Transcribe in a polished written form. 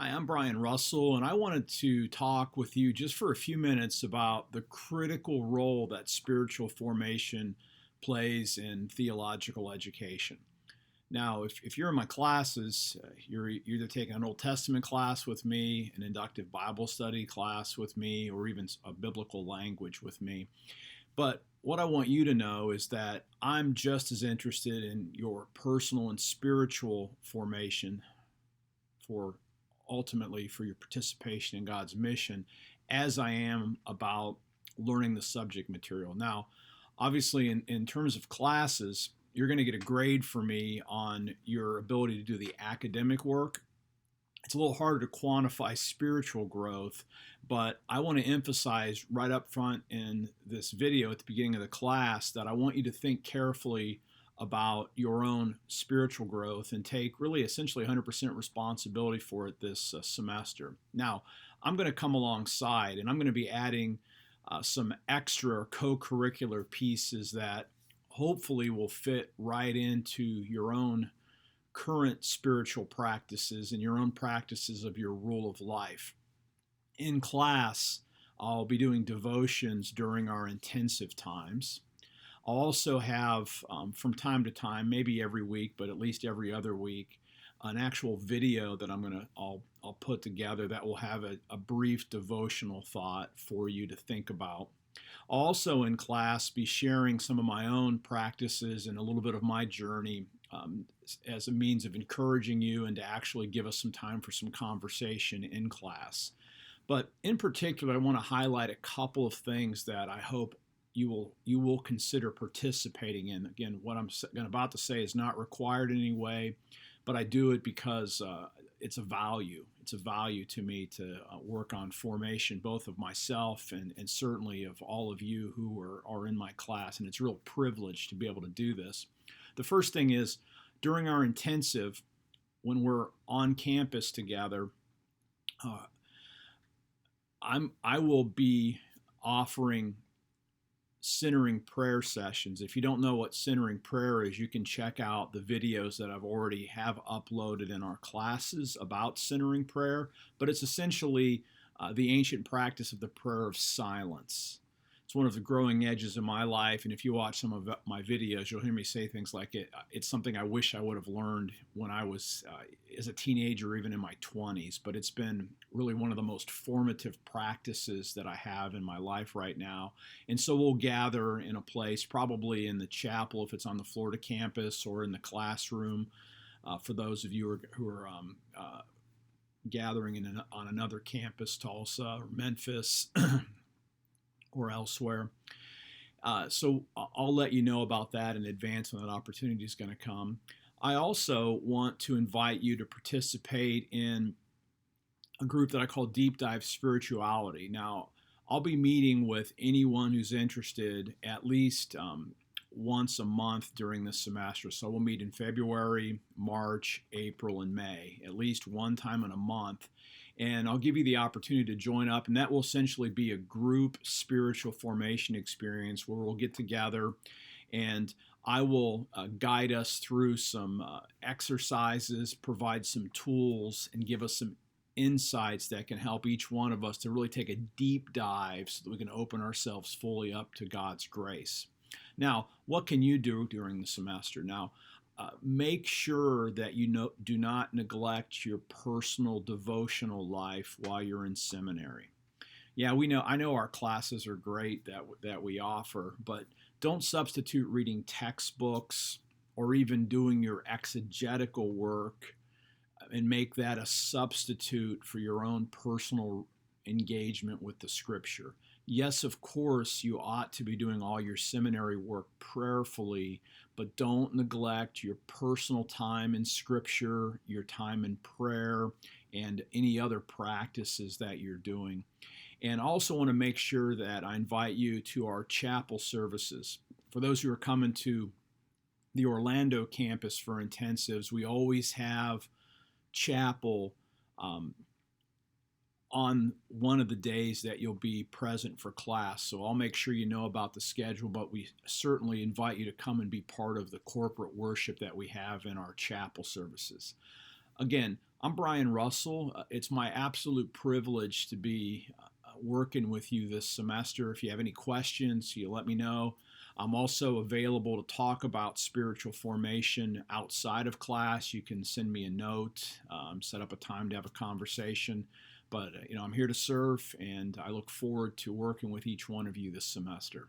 Hi, I'm Brian Russell, and I wanted to talk with you just for a few minutes about the critical role that spiritual formation plays in theological education. Now, if you're in my classes, you're either taking an Old Testament class with me, an inductive Bible study class with me, or even a biblical language with me. But what I want you to know is that I'm just as interested in your personal and spiritual formation for ultimately for your participation in God's mission as I am about learning the subject material. Now, obviously, in terms of classes, you're going to get a grade for me on your ability to do the academic work. It's a little harder to quantify spiritual growth, but I want to emphasize right up front in this video at the beginning of the class that I want you to think carefully about your own spiritual growth and take really essentially 100% responsibility for it this semester. Now, I'm going to come alongside and I'm going to be adding some extra co-curricular pieces that hopefully will fit right into your own current spiritual practices and your own practices of your rule of life. In class, I'll be doing devotions during our intensive times. I'll also have, from time to time, maybe every week, but at least every other week, an actual video that I'll put together that will have a brief devotional thought for you to think about. I'll also in class be sharing some of my own practices and a little bit of my journey as a means of encouraging you and to actually give us some time for some conversation in class. But in particular, I want to highlight a couple of things that I hope you will consider participating in. Again, what I'm about to say is not required in any way, but I do it because it's a value. It's a value to me to work on formation, both of myself and certainly of all of you who are in my class. And it's a real privilege to be able to do this. The first thing is during our intensive, when we're on campus together, I will be offering centering prayer sessions. If you don't know what centering prayer is, you can check out the videos that I've already have uploaded in our classes about centering prayer, but it's essentially the ancient practice of the prayer of silence. It's one of the growing edges of my life, and if you watch some of my videos, you'll hear me say things like it's something I wish I would have learned when I was as a teenager, or even in my 20s, but it's been really one of the most formative practices that I have in my life right now. And so we'll gather in a place, probably in the chapel if it's on the Florida campus, or in the classroom for those of you who are gathering on another campus, Tulsa or Memphis or elsewhere. So I'll let you know about that in advance when that opportunity is going to come. I also want to invite you to participate in a group that I call Deep Dive Spirituality. Now, I'll be meeting with anyone who's interested at least once a month during this semester. So we'll meet in February, March, April, and May, at least one time in a month. And I'll give you the opportunity to join up, and that will essentially be a group spiritual formation experience where we'll get together and I will guide us through some exercises, provide some tools, and give us some insights that can help each one of us to really take a deep dive so that we can open ourselves fully up to God's grace. Now, what can you do during the semester? Now, make sure that you do not neglect your personal devotional life while you're in seminary. Yeah, I know our classes are great that we offer, but don't substitute reading textbooks or even doing your exegetical work and make that a substitute for your own personal engagement with the scripture. Yes, of course, you ought to be doing all your seminary work prayerfully, but don't neglect your personal time in scripture, your time in prayer, and any other practices that you're doing. And I also want to make sure that I invite you to our chapel services. For those who are coming to the Orlando campus for intensives, we always have chapel on one of the days that you'll be present for class. So I'll make sure you know about the schedule, but we certainly invite you to come and be part of the corporate worship that we have in our chapel services. Again, I'm Brian Russell. It's my absolute privilege to be working with you this semester. If you have any questions, you let me know. I'm also available to talk about spiritual formation outside of class. You can send me a note, set up a time to have a conversation. But I'm here to serve, and I look forward to working with each one of you this semester.